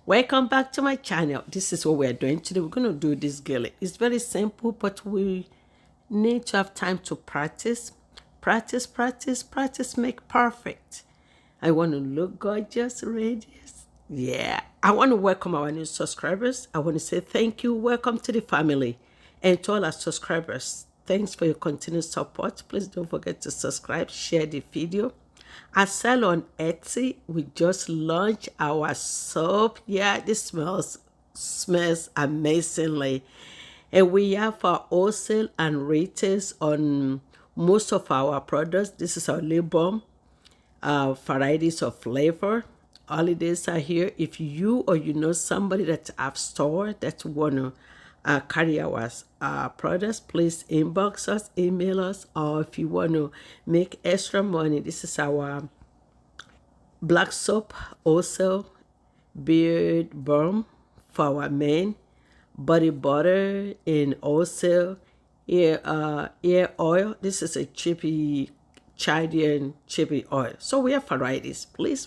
Welcome back to my channel. This is what we're doing today. We're going to do this gele. It's very simple, but we need to have time to practice. Practice, practice, practice, make perfect. I want to look gorgeous, radiant. Yeah. I want to welcome our new subscribers. I want to say thank you. Welcome to the family. And to all our subscribers, thanks for your continued support. Please don't forget to subscribe, share the video. I sell on Etsy. We just launched our soap. Yeah, this smells amazingly. And we have our wholesale and retails on most of our products. This is our lip balm, varieties of flavor. Holidays are here. If you or you know somebody that have store that want to carry our products, please inbox us, email us, or if you want to make extra money, this is our black soap, also beard balm for our men, body butter in wholesale, ear oil. This is a chippy Chinese chippy oil. So we have varieties. Please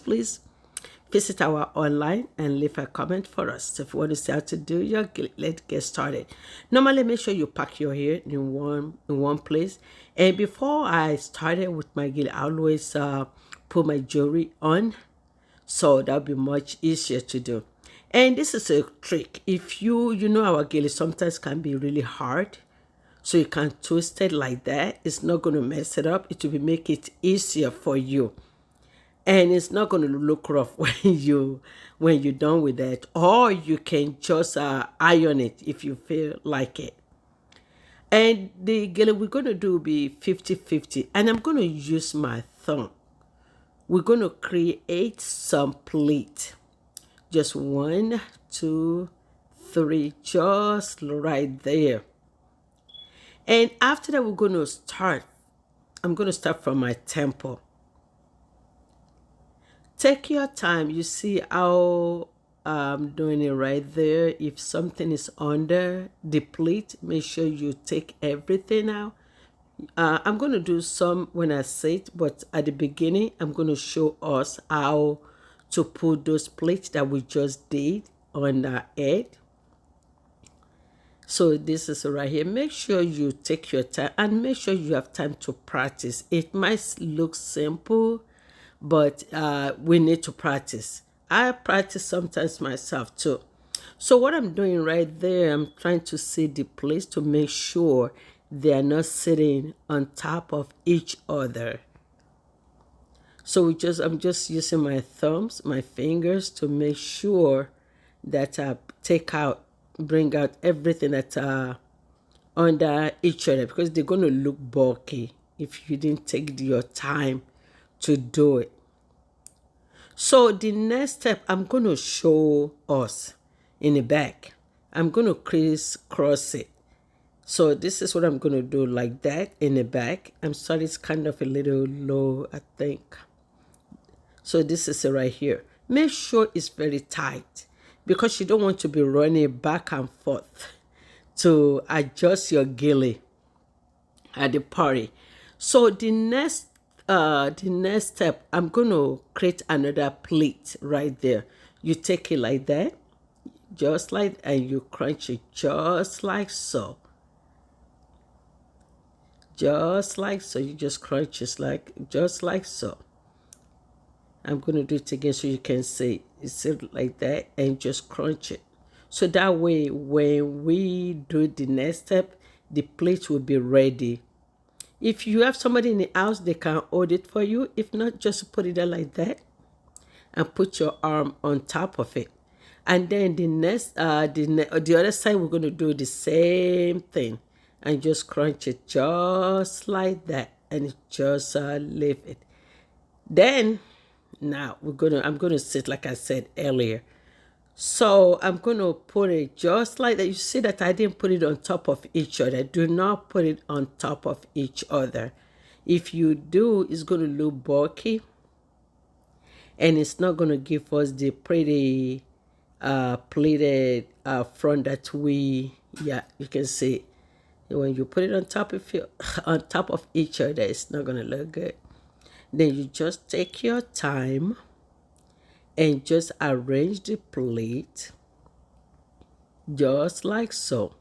visit our online and leave a comment for us. So if you want to see how to do your gele, let's get started. Normally, make sure you pack your hair in one place. And before I started with my gele, I always put my jewelry on, so that'll be much easier to do. And this is a trick. If you know our gele sometimes can be really hard, so you can twist it like that. It's not going to mess it up. It will make it easier for you. And it's not going to look rough when you're done with that. Or you can just iron it if you feel like it. And the gele we're going to do will be 50-50. And I'm going to use my thumb. We're going to create some pleat. Just 1, 2, 3, just right there. And after that, we're going to start. I'm going to start from my temple. Take your time. You see how I'm doing it right there. If something is under the pleat, make sure you take everything out. I'm going to do some when I say it, but at the beginning, I'm going to show us how to put those pleats that we just did on our head. So this is right here. Make sure you take your time and make sure you have time to practice. It might look simple, but we need to practice. I practice sometimes myself too. So what I'm doing right there, I'm trying to see the place to make sure they are not sitting on top of each other. So I'm just using my thumbs, my fingers to make sure that I bring out everything that's under each other, because they're going to look bulky if you didn't take your time to do it. So the next step, I'm going to show us in the back. I'm going to crisscross it. So this is what I'm going to do, like that in the back. I'm sorry, it's kind of a little low, I think. So this is it right here. Make sure it's very tight, because you don't want to be running back and forth to adjust your gele at the party. So the next step, I'm going to create another pleat right there. You take it like that, just like, and you crunch it just like so. Just like so. You just crunch it just like so. I'm going to do it again so you can see. It's like that, and just crunch it. So that way, when we do the next step, the plate will be ready. If you have somebody in the house, they can hold it for you. If not, just put it there like that and put your arm on top of it. And then the other side, we're going to do the same thing and just crunch it just like that, and just leave it. Then now I'm gonna sit like I said earlier. So I'm gonna put it just like that. You see that I didn't put it on top of each other. Do not put it on top of each other. If you do, it's gonna look bulky, and it's not gonna give us the pretty pleated front that you can see. When you put it on top of each other, it's not gonna look good. Then you just take your time and just arrange the plate just like so.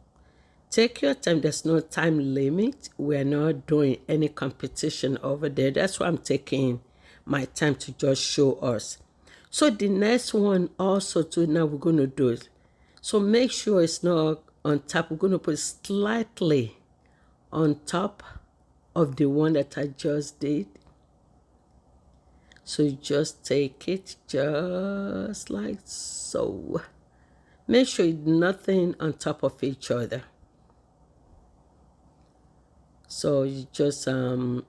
Take your time. There's no time limit. We're not doing any competition over there. That's why I'm taking my time to just show us. So the next one also too, now we're going to do it. So make sure it's not on top. We're going to put slightly on top of the one that I just did. So you just take it just like so. Make sure nothing on top of each other. So you just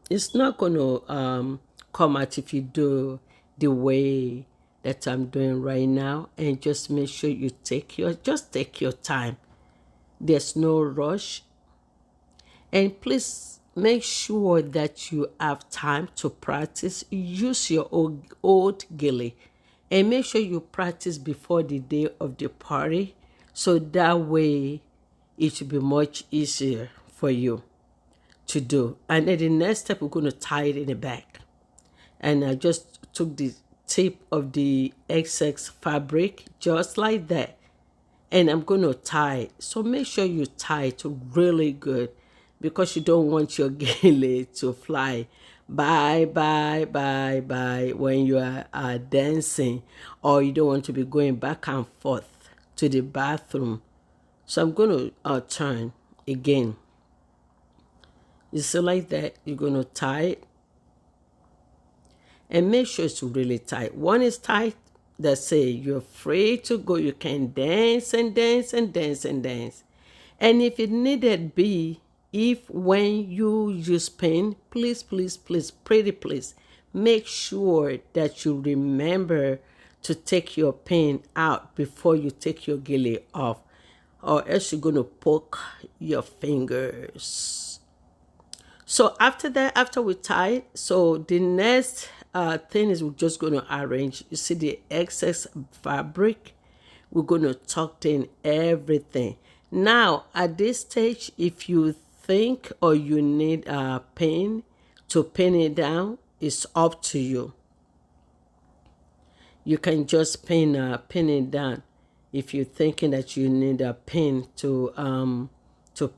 it's not going to come out if you do the way that I'm doing right now. And just make sure you take your time. There's no rush. And please make sure that you have time to practice. Use your old gele, and make sure you practice before the day of the party, so that way it will be much easier for you to do. And then the next step, we're going to tie it in the back. And I just took the tip of the XX fabric just like that, and I'm going to tie it. So make sure you tie it really good, because you don't want your gele to fly bye when you are dancing, or you don't want to be going back and forth to the bathroom. So I'm going to turn again. You see like that, you're going to tie it, and make sure it's really tight. One is tight, that say you're free to go. You can dance and dance and dance and dance. And if it needed be, if when you use pen, please, pretty please, make sure that you remember to take your pen out before you take your gele off, or else you're going to poke your fingers. So after that, after we tie it, so the next thing is we're just going to arrange. You see the excess fabric, we're going to tuck in everything. Now at this stage, if you think or you need a pin to pin it down, it's up to you. You can just pin it down if you're thinking that you need a pin to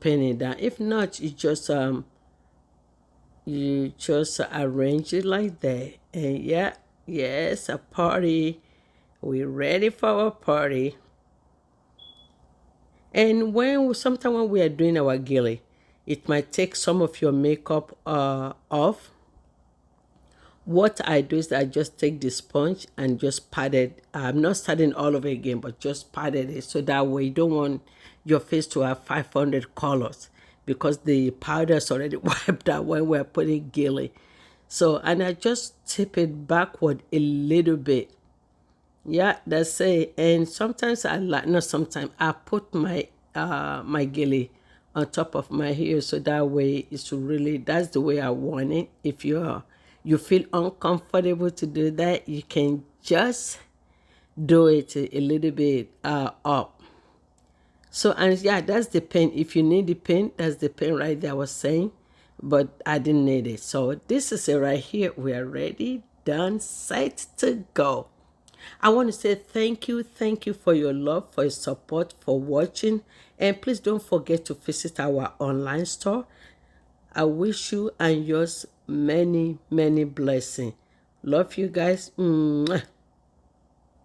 pin it down. If not, you just arrange it like that. And yeah, yes, a party. We're ready for a party. And sometimes when we are doing our gele, it might take some of your makeup off. What I do is I just take the sponge and just pat it. I'm not starting all over again, but just patted it, so that way you don't want your face to have 500 colors, because the powder is already wiped out when we're putting gele. So, and I just tip it backward a little bit. Yeah, that's it. And sometimes I put my my gele on top of my hair, so that way that's the way I want it. If you feel uncomfortable to do that, you can just do it a little bit up. So, and yeah, that's the pen. If you need the pen, that's the pen right there I was saying, but I didn't need it. So this is it right here. We are ready, done, set to go. I want to say thank you for your love, for your support, for watching, and please don't forget to visit our online store. I wish you and yours many blessings. Love you guys. Mwah.